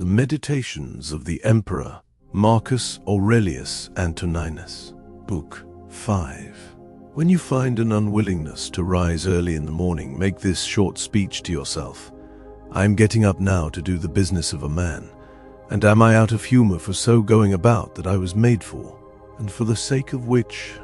The Meditations of the Emperor Marcus Aurelius Antoninus, Book 5. When you find an unwillingness to rise early in the morning, make this short speech to yourself. I am getting up now to do the business of a man, and am I out of humor for so going about that I was made for, and for the sake of which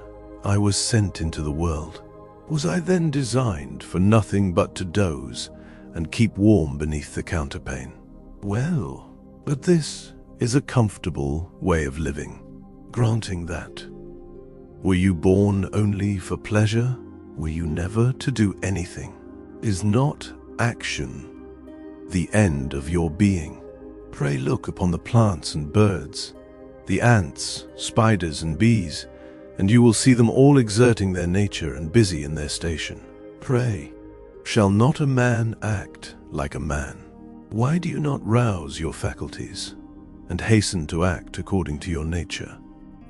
I was sent into the world? Was I then designed for nothing but to doze and keep warm beneath the counterpane? Well, but this is a comfortable way of living. Granting that. Were you born only for pleasure? Were you never to do anything? Is not action the end of your being? Pray look upon the plants and birds, the ants, spiders and bees, and you will see them all exerting their nature and busy in their station. Pray, shall not a man act like a man? Why do you not rouse your faculties and hasten to act according to your nature?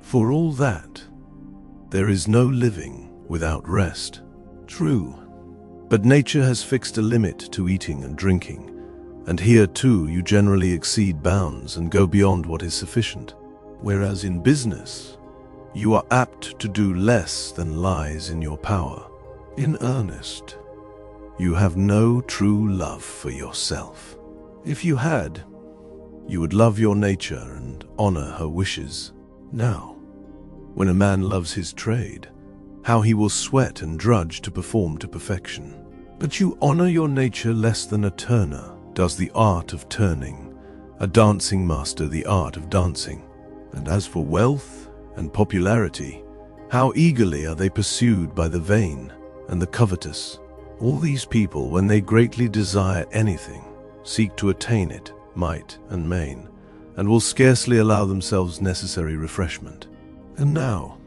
For all that, there is no living without rest. True, but nature has fixed a limit to eating and drinking, and here too you generally exceed bounds and go beyond what is sufficient. Whereas in business, you are apt to do less than lies in your power. In earnest, you have no true love for yourself. If you had, you would love your nature and honor her wishes. Now, when a man loves his trade, how he will sweat and drudge to perform to perfection. But you honor your nature less than a turner does the art of turning, a dancing master the art of dancing. And as for wealth and popularity, how eagerly are they pursued by the vain and the covetous. All these people, when they greatly desire anything, seek to attain it, might and main, and will scarcely allow themselves necessary refreshment. And now,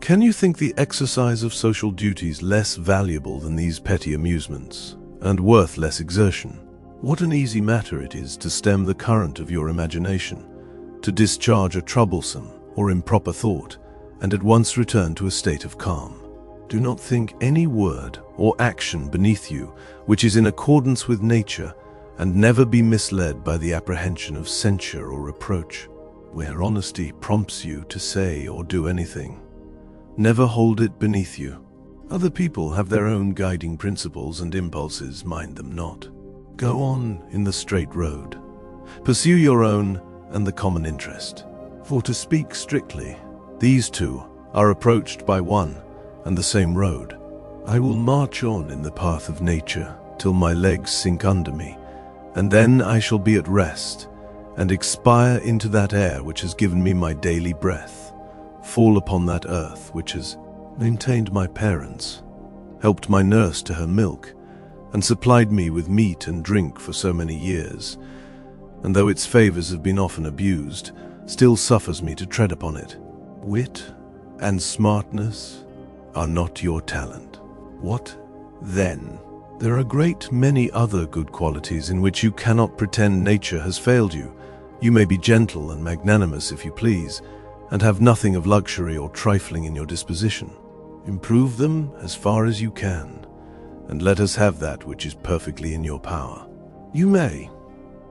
can you think the exercise of social duties less valuable than these petty amusements, and worth less exertion? What an easy matter it is to stem the current of your imagination, to discharge a troublesome or improper thought, and at once return to a state of calm. Do not think any word or action beneath you which is in accordance with nature, and never be misled by the apprehension of censure or reproach. Where honesty prompts you to say or do anything, never hold it beneath you. Other people have their own guiding principles and impulses, mind them not. Go on in the straight road. Pursue your own and the common interest. For to speak strictly, these two are approached by one and the same road. I will march on in the path of nature till my legs sink under me, and then I shall be at rest, and expire into that air which has given me my daily breath, fall upon that earth which has maintained my parents, helped my nurse to her milk, and supplied me with meat and drink for so many years, and though its favors have been often abused, still suffers me to tread upon it. Wit and smartness are not your talent. What then? There are a great many other good qualities in which you cannot pretend nature has failed you. You may be gentle and magnanimous if you please, and have nothing of luxury or trifling in your disposition. Improve them as far as you can, and let us have that which is perfectly in your power. You may,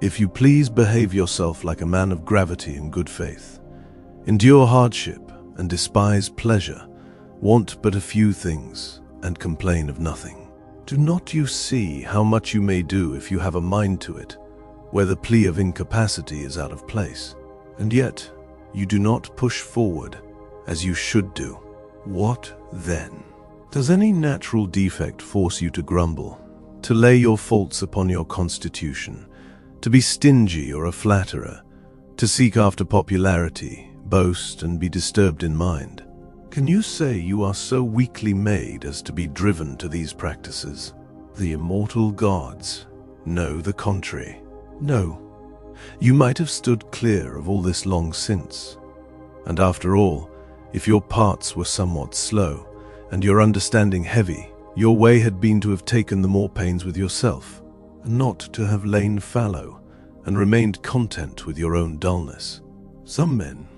if you please, behave yourself like a man of gravity and good faith. Endure hardship and despise pleasure, want but a few things, and complain of nothing. Do not you see how much you may do if you have a mind to it, where the plea of incapacity is out of place, and yet you do not push forward as you should do? What then? Does any natural defect force you to grumble, to lay your faults upon your constitution, to be stingy or a flatterer, to seek after popularity, boast and be disturbed in mind? Can you say you are so weakly made as to be driven to these practices? The immortal gods know the contrary. No, you might have stood clear of all this long since. And after all, if your parts were somewhat slow, and your understanding heavy, your way had been to have taken the more pains with yourself, and not to have lain fallow, and remained content with your own dullness. Some men,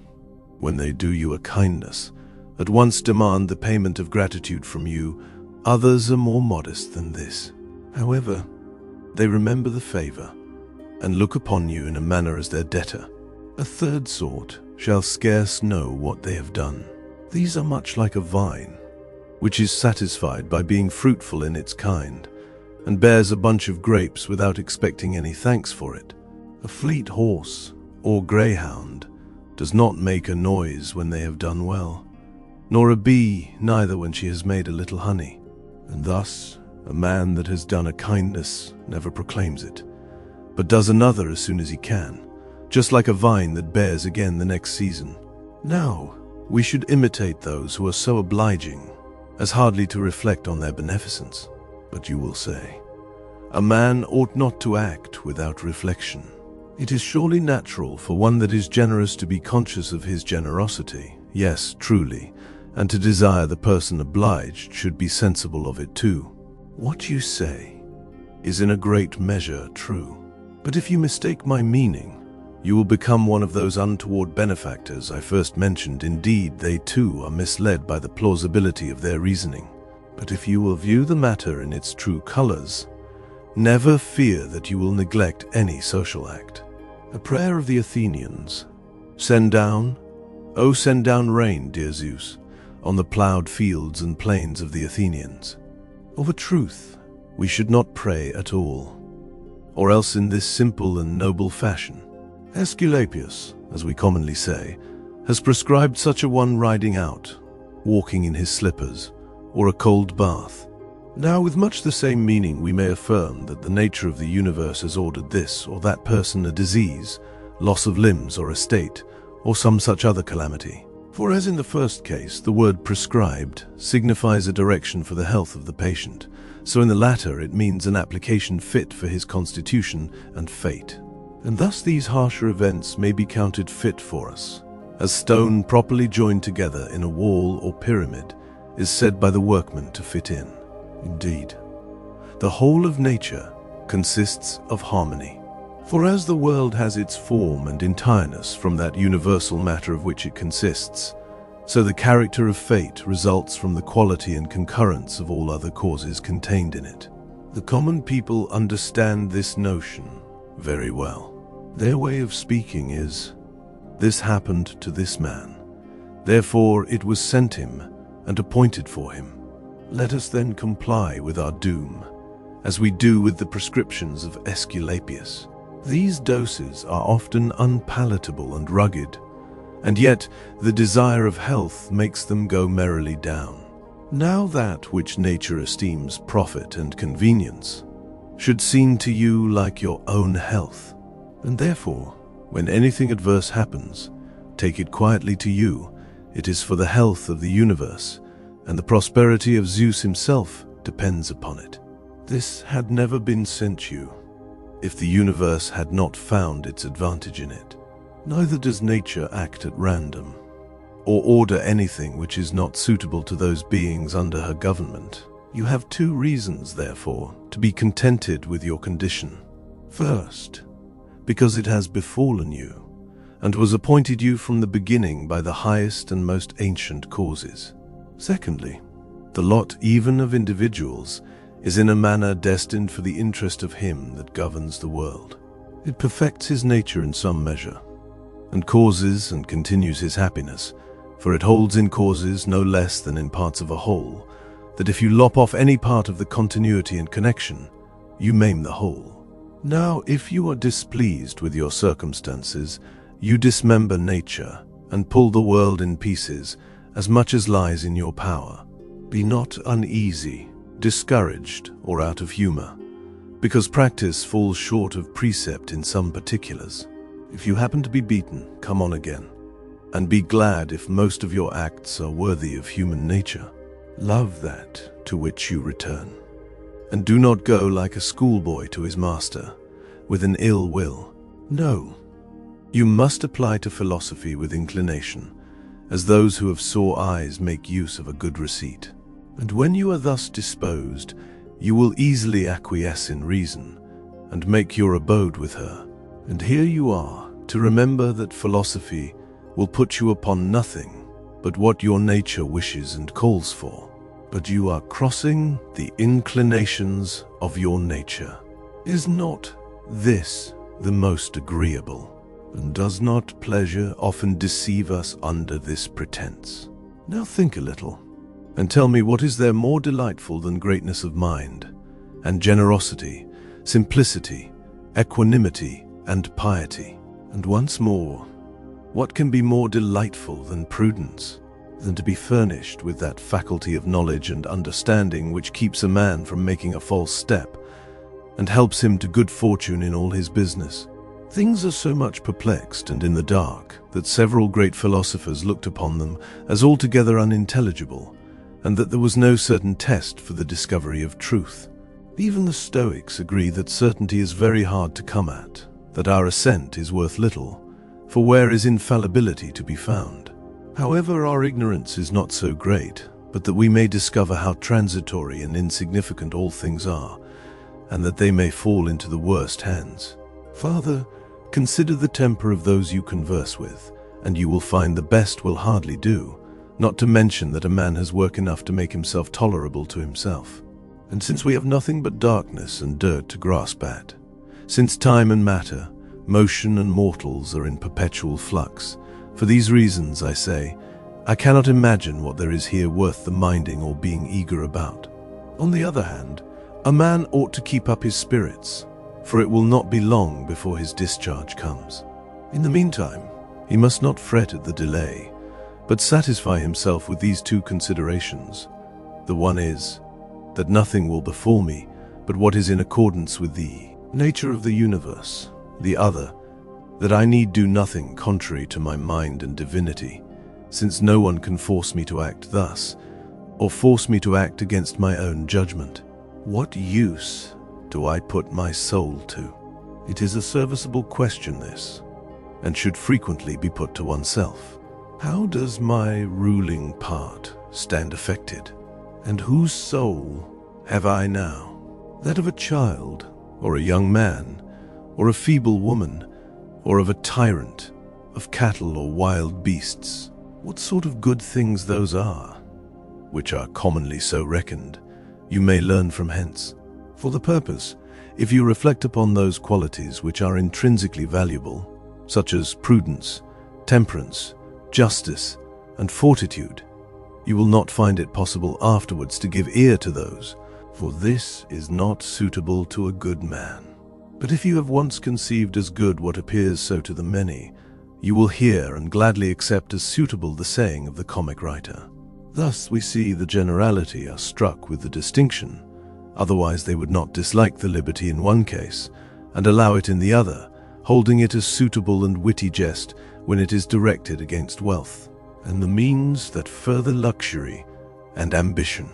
when they do you a kindness, at once demand the payment of gratitude from you. Others are more modest than this. However, they remember the favor, and look upon you in a manner as their debtor. A third sort shall scarce know what they have done. These are much like a vine, which is satisfied by being fruitful in its kind, and bears a bunch of grapes without expecting any thanks for it. A fleet horse or greyhound does not make a noise when they have done well, nor a bee neither when she has made a little honey. And thus a man that has done a kindness never proclaims it, but does another as soon as he can, just like a vine that bears again the next season. Now, we should imitate those who are so obliging as hardly to reflect on their beneficence. But you will say, a man ought not to act without reflection. It is surely natural for one that is generous to be conscious of his generosity, yes, truly, and to desire the person obliged should be sensible of it too. What you say is in a great measure true. But if you mistake my meaning, you will become one of those untoward benefactors I first mentioned. Indeed, they too are misled by the plausibility of their reasoning. But if you will view the matter in its true colors, never fear that you will neglect any social act. A prayer of the Athenians: send down, oh send down rain, dear Zeus, on the plowed fields and plains of the Athenians. Of a truth, we should not pray at all, or else in this simple and noble fashion. Aesculapius, as we commonly say, has prescribed such a one riding out, walking in his slippers, or a cold bath. Now, with much the same meaning, we may affirm that the nature of the universe has ordered this or that person a disease, loss of limbs or estate, or some such other calamity. For as in the first case, the word prescribed signifies a direction for the health of the patient, so in the latter it means an application fit for his constitution and fate. And thus these harsher events may be counted fit for us, as stone properly joined together in a wall or pyramid is said by the workman to fit in. Indeed, the whole of nature consists of harmony. For as the world has its form and entireness from that universal matter of which it consists, so the character of fate results from the quality and concurrence of all other causes contained in it. The common people understand this notion very well. Their way of speaking is, this happened to this man, therefore it was sent him and appointed for him. Let us then comply with our doom, as we do with the prescriptions of Aesculapius. These doses are often unpalatable and rugged, and yet the desire of health makes them go merrily down. Now that which nature esteems profit and convenience should seem to you like your own health, and therefore, when anything adverse happens, take it quietly to you. It is for the health of the universe, and the prosperity of Zeus himself depends upon it. This had never been sent you if the universe had not found its advantage in it. Neither does nature act at random, or order anything which is not suitable to those beings under her government. You have two reasons, therefore, to be contented with your condition. First, because it has befallen you, and was appointed you from the beginning by the highest and most ancient causes. Secondly, the lot even of individuals is in a manner destined for the interest of him that governs the world. It perfects his nature in some measure, and causes and continues his happiness, for it holds in causes no less than in parts of a whole, that if you lop off any part of the continuity and connection, you maim the whole. Now, if you are displeased with your circumstances, you dismember nature and pull the world in pieces as much as lies in your power. Be not uneasy, discouraged, or out of humor, because practice falls short of precept in some particulars. If you happen to be beaten, come on again, and be glad if most of your acts are worthy of human nature. Love that to which you return, and do not go like a schoolboy to his master, with an ill will. No, you must apply to philosophy with inclination, as those who have sore eyes make use of a good receipt. And when you are thus disposed, you will easily acquiesce in reason, and make your abode with her. And here you are, to remember that philosophy will put you upon nothing but what your nature wishes and calls for. But you are crossing the inclinations of your nature. Is not this the most agreeable. And does not pleasure often deceive us under this pretense? Now think a little, and tell me, what is there more delightful than greatness of mind, and generosity, simplicity, equanimity, and piety? And once more, what can be more delightful than prudence, than to be furnished with that faculty of knowledge and understanding which keeps a man from making a false step, and helps him to good fortune in all his business? Things are so much perplexed and in the dark that several great philosophers looked upon them as altogether unintelligible, and that there was no certain test for the discovery of truth. Even the Stoics agree that certainty is very hard to come at, that our assent is worth little, for where is infallibility to be found? However, our ignorance is not so great, but that we may discover how transitory and insignificant all things are, and that they may fall into the worst hands. Father, consider the temper of those you converse with, and you will find the best will hardly do, not to mention that a man has work enough to make himself tolerable to himself. And since we have nothing but darkness and dirt to grasp at, since time and matter, motion and mortals are in perpetual flux, for these reasons, I say, I cannot imagine what there is here worth the minding or being eager about. On the other hand, a man ought to keep up his spirits, for it will not be long before his discharge comes. In the meantime, he must not fret at the delay, but satisfy himself with these two considerations. The one is, that nothing will befall me but what is in accordance with the nature of the universe. The other, that I need do nothing contrary to my mind and divinity, since no one can force me to act thus, or force me to act against my own judgment. What use do I put my soul to? It is a serviceable question, this, and should frequently be put to oneself. How does my ruling part stand affected? And whose soul have I now? That of a child, or a young man, or a feeble woman, or of a tyrant, of cattle or wild beasts? What sort of good things those are, which are commonly so reckoned, you may learn from hence. For the purpose, if you reflect upon those qualities which are intrinsically valuable, such as prudence, temperance, justice, and fortitude, you will not find it possible afterwards to give ear to those, for this is not suitable to a good man. But if you have once conceived as good what appears so to the many, you will hear and gladly accept as suitable the saying of the comic writer. Thus we see the generality are struck with the distinction, otherwise they would not dislike the liberty in one case, and allow it in the other, holding it as suitable and witty jest when it is directed against wealth, and the means that further luxury and ambition.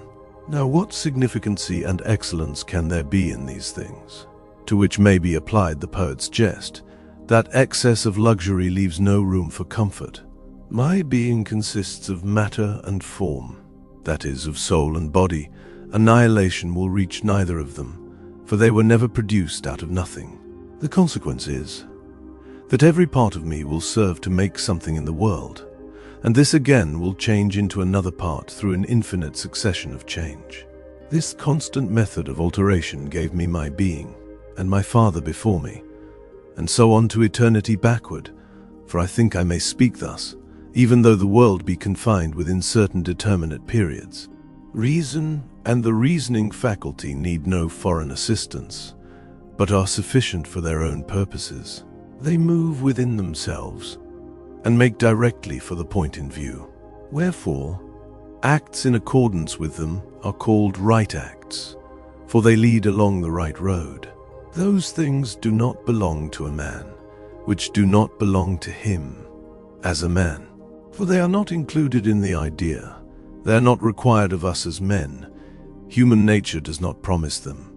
Now what significancy and excellence can there be in these things? To which may be applied the poet's jest, that excess of luxury leaves no room for comfort. My being consists of matter and form, that is, of soul and body. Annihilation will reach neither of them, for they were never produced out of nothing. The consequence is that every part of me will serve to make something in the world, and this again will change into another part through an infinite succession of change. This constant method of alteration gave me my being, and my Father before me, and so on to eternity backward, for I think I may speak thus, even though the world be confined within certain determinate periods. Reason and the reasoning faculty need no foreign assistance, but are sufficient for their own purposes. They move within themselves, and make directly for the point in view. Wherefore, acts in accordance with them are called right acts, for they lead along the right road. Those things do not belong to a man, which do not belong to him as a man, for they are not included in the idea. They are not required of us as men. Human nature does not promise them,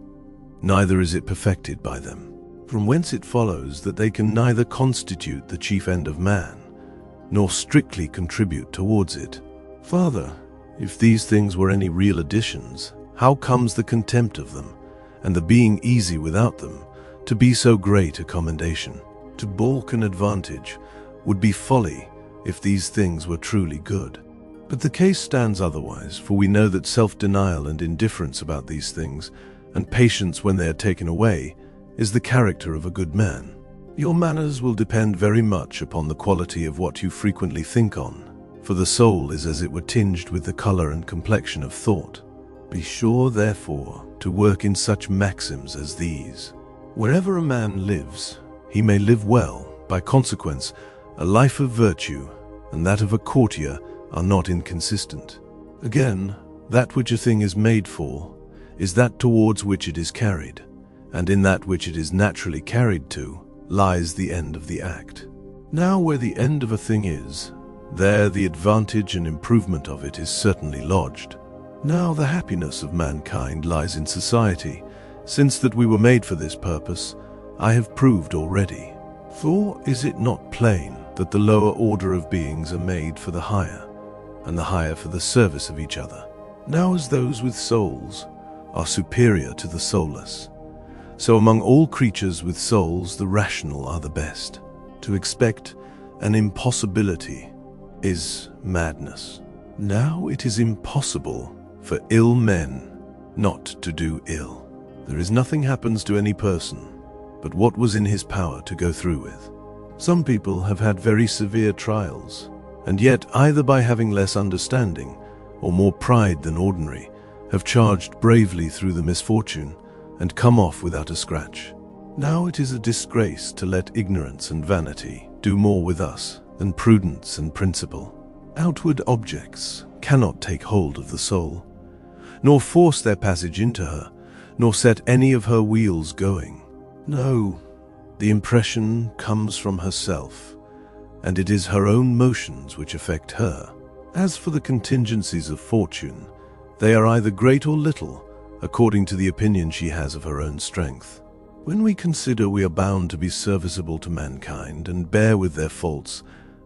neither is it perfected by them. From whence it follows that they can neither constitute the chief end of man, nor strictly contribute towards it. Father, if these things were any real additions, how comes the contempt of them, and the being easy without them, to be so great a commendation? To balk an advantage would be folly if these things were truly good. But the case stands otherwise, for we know that self-denial and indifference about these things, and patience when they are taken away, is the character of a good man. Your manners will depend very much upon the quality of what you frequently think on, for the soul is as it were tinged with the color and complexion of thought. Be sure, therefore, to work in such maxims as these. Wherever a man lives, he may live well. By consequence, a life of virtue and that of a courtier are not inconsistent. Again, that which a thing is made for is that towards which it is carried, and in that which it is naturally carried to lies the end of the act. Now, where the end of a thing is, there the advantage and improvement of it is certainly lodged. Now the happiness of mankind lies in society, since that we were made for this purpose, I have proved already. For is it not plain that the lower order of beings are made for the higher, and the higher for the service of each other? Now as those with souls are superior to the soulless, so among all creatures with souls the rational are the best. To expect an impossibility is madness. Now it is impossible for ill men not to do ill. There is nothing happens to any person but what was in his power to go through with. Some people have had very severe trials, and yet either by having less understanding or more pride than ordinary, have charged bravely through the misfortune and come off without a scratch. Now it is a disgrace to let ignorance and vanity do more with us than prudence and principle. Outward objects cannot take hold of the soul, nor force their passage into her, nor set any of her wheels going. No, the impression comes from herself, and it is her own motions which affect her. As for the contingencies of fortune, they are either great or little, according to the opinion she has of her own strength. When we consider we are bound to be serviceable to mankind and bear with their faults,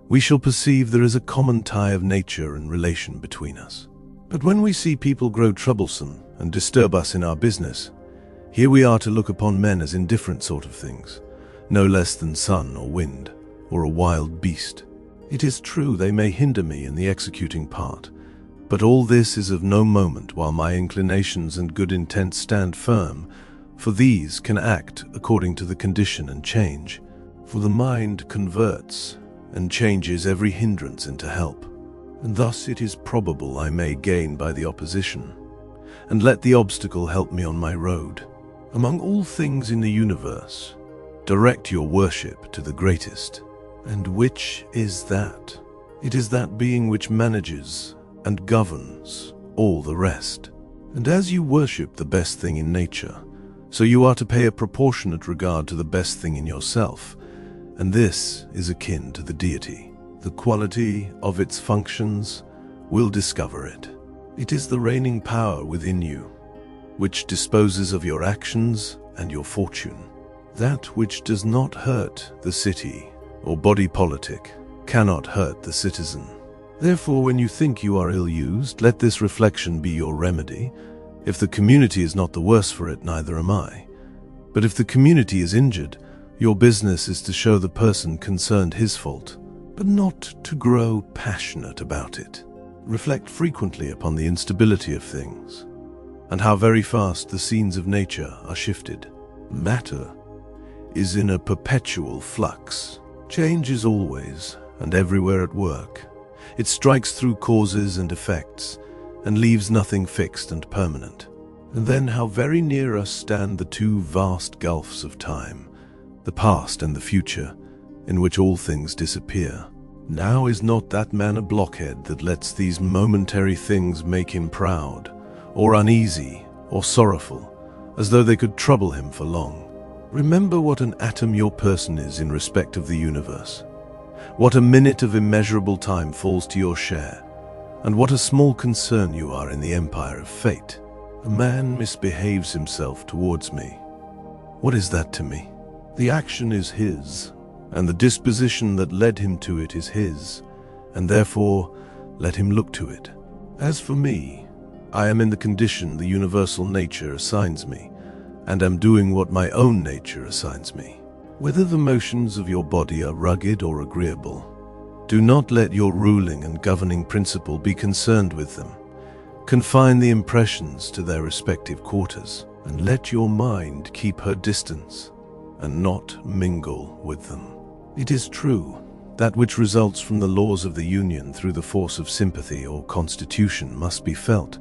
we shall perceive there is a common tie of nature and relation between us. But when we see people grow troublesome and disturb us in our business, here we are to look upon men as indifferent sort of things, no less than sun or wind, or a wild beast. It is true they may hinder me in the executing part, but all this is of no moment while my inclinations and good intent stand firm, for these can act according to the condition and change, for the mind converts and changes every hindrance into help, and thus it is probable I may gain by the opposition, and let the obstacle help me on my road. Among all things in the universe, direct your worship to the greatest. And which is that? It is that being which manages and governs all the rest. And as you worship the best thing in nature, so you are to pay a proportionate regard to the best thing in yourself, and this is akin to the deity. The quality of its functions will discover it. It is the reigning power within you, which disposes of your actions and your fortune. That which does not hurt the city or body politic cannot hurt the citizen. Therefore, when you think you are ill-used, let this reflection be your remedy. If the community is not the worse for it, neither am I. But if the community is injured, your business is to show the person concerned his fault, but not to grow passionate about it. Reflect frequently upon the instability of things, and how very fast the scenes of nature are shifted. Matter is in a perpetual flux. Change is always and everywhere at work. It strikes through causes and effects, and leaves nothing fixed and permanent. And then how very near us stand the two vast gulfs of time, the past and the future, in which all things disappear. Now is not that man a blockhead that lets these momentary things make him proud, or uneasy, or sorrowful, as though they could trouble him for long? Remember what an atom your person is in respect of the universe, what a minute of immeasurable time falls to your share, and what a small concern you are in the empire of fate. A man misbehaves himself towards me. What is that to me? The action is his, and the disposition that led him to it is his, and therefore let him look to it. As for me, I am in the condition the universal nature assigns me, and am doing what my own nature assigns me. Whether the motions of your body are rugged or agreeable, do not let your ruling and governing principle be concerned with them. Confine the impressions to their respective quarters, and let your mind keep her distance, and not mingle with them. It is true, that which results from the laws of the union through the force of sympathy or constitution must be felt,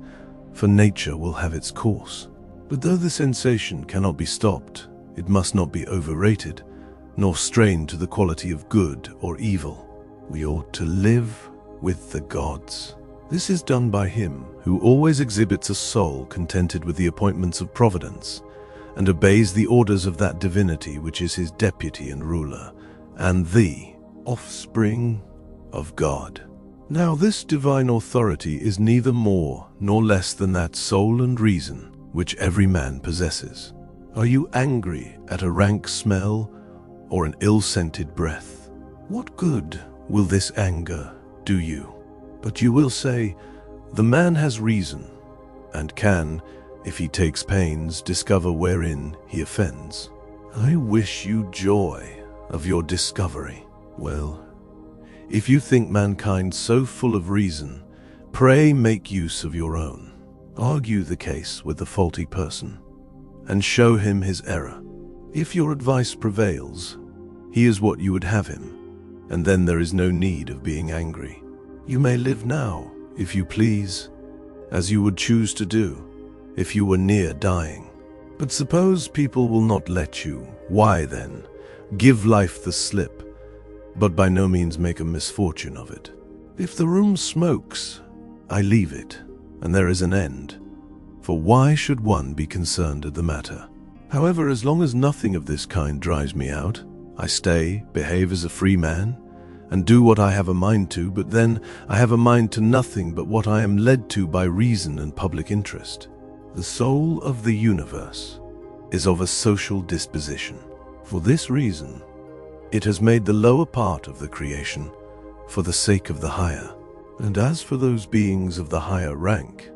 for nature will have its course. But though the sensation cannot be stopped, it must not be overrated, nor strained to the quality of good or evil. We ought to live with the gods. This is done by him who always exhibits a soul contented with the appointments of providence, and obeys the orders of that divinity which is his deputy and ruler, and the offspring of God. Now this divine authority is neither more nor less than that soul and reason which every man possesses. Are you angry at a rank smell or an ill-scented breath? What good will this anger do you? But you will say, the man has reason, and can, if he takes pains, discover wherein he offends. I wish you joy of your discovery. Well, if you think mankind so full of reason, pray make use of your own. Argue the case with the faulty person, and show him his error. If your advice prevails, he is what you would have him, and then there is no need of being angry. You may live now, if you please, as you would choose to do, if you were near dying. But suppose people will not let you, why then, give life the slip, but by no means make a misfortune of it. If the room smokes, I leave it, and there is an end. For why should one be concerned at the matter? However, as long as nothing of this kind drives me out, I stay, behave as a free man, and do what I have a mind to, but then I have a mind to nothing but what I am led to by reason and public interest. The soul of the universe is of a social disposition. For this reason, it has made the lower part of the creation for the sake of the higher. And as for those beings of the higher rank,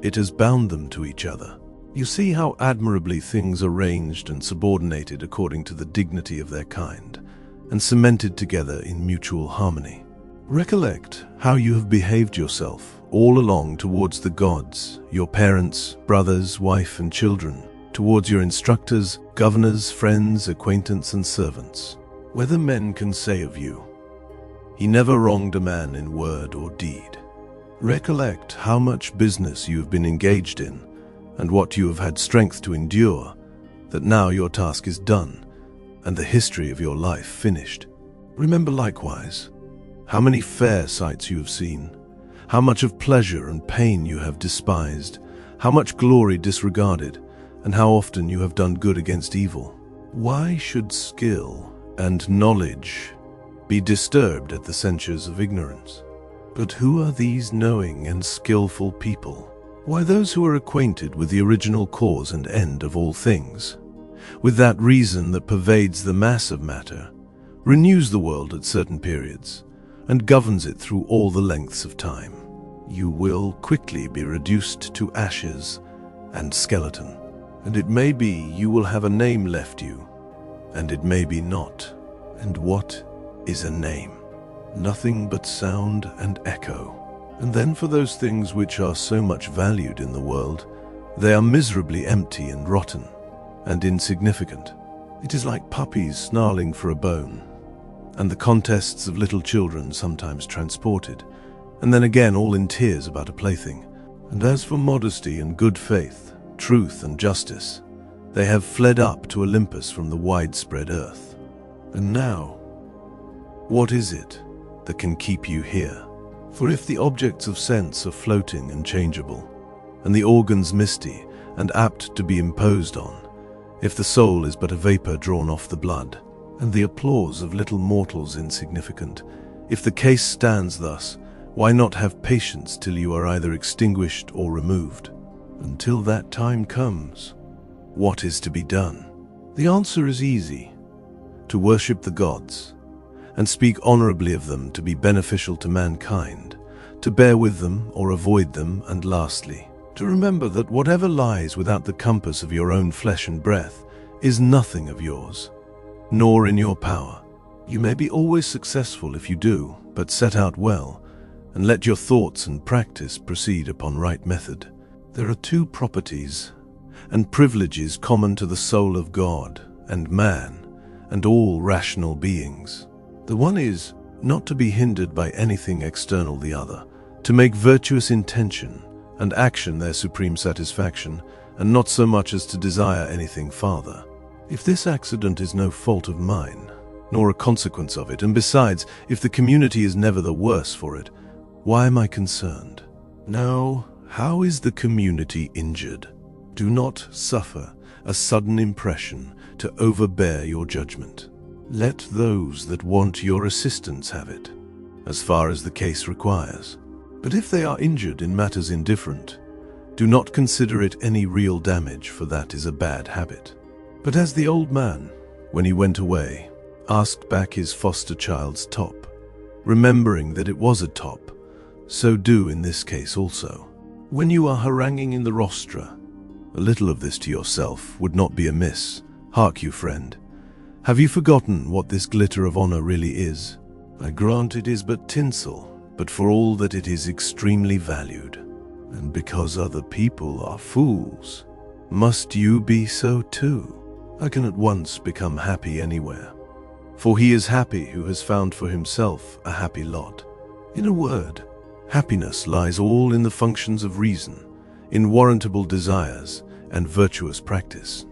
it has bound them to each other. You see how admirably things are arranged and subordinated according to the dignity of their kind, and cemented together in mutual harmony. Recollect how you have behaved yourself all along towards the gods, your parents, brothers, wife, and children, towards your instructors, governors, friends, acquaintance, and servants. Whether men can say of you, he never wronged a man in word or deed. Recollect how much business you have been engaged in, and what you have had strength to endure, that now your task is done, and the history of your life finished. Remember likewise how many fair sights you have seen, how much of pleasure and pain you have despised, how much glory disregarded, and how often you have done good against evil. Why should skill and knowledge be disturbed at the censures of ignorance? But who are these knowing and skillful people? Why, those who are acquainted with the original cause and end of all things, with that reason that pervades the mass of matter, renews the world at certain periods, and governs it through all the lengths of time. You will quickly be reduced to ashes and skeleton, and it may be you will have a name left you, and it may be not. And what is a name? Nothing but sound and echo. And then for those things which are so much valued in the world, they are miserably empty and rotten and insignificant. It is like puppies snarling for a bone, and the contests of little children sometimes transported, and then again all in tears about a plaything. And as for modesty and good faith, truth and justice, they have fled up to Olympus from the widespread earth. And now, what is it that can keep you here? For if the objects of sense are floating and changeable, and the organs misty and apt to be imposed on, if the soul is but a vapor drawn off the blood, and the applause of little mortals insignificant, if the case stands thus, why not have patience till you are either extinguished or removed? Until that time comes, what is to be done? The answer is easy: to worship the gods, and speak honorably of them, to be beneficial to mankind, to bear with them or avoid them, and lastly, to remember that whatever lies without the compass of your own flesh and breath is nothing of yours, nor in your power. You may be always successful if you do, but set out well, and let your thoughts and practice proceed upon right method. There are two properties and privileges common to the soul of God and man, and all rational beings. The one is not to be hindered by anything external, the other, to make virtuous intention and action their supreme satisfaction, and not so much as to desire anything farther. If this accident is no fault of mine, nor a consequence of it, and besides, if the community is never the worse for it, why am I concerned? Now, how is the community injured? Do not suffer a sudden impression to overbear your judgment. Let those that want your assistance have it, as far as the case requires. But if they are injured in matters indifferent, do not consider it any real damage, for that is a bad habit. But as the old man, when he went away, asked back his foster child's top, remembering that it was a top, so do in this case also. When you are haranguing in the rostra, a little of this to yourself would not be amiss. Hark you, friend, have you forgotten what this glitter of honor really is? I grant it is but tinsel, but for all that it is extremely valued. And because other people are fools, must you be so too? I can at once become happy anywhere, for he is happy who has found for himself a happy lot. In a word, happiness lies all in the functions of reason, in warrantable desires and virtuous practice.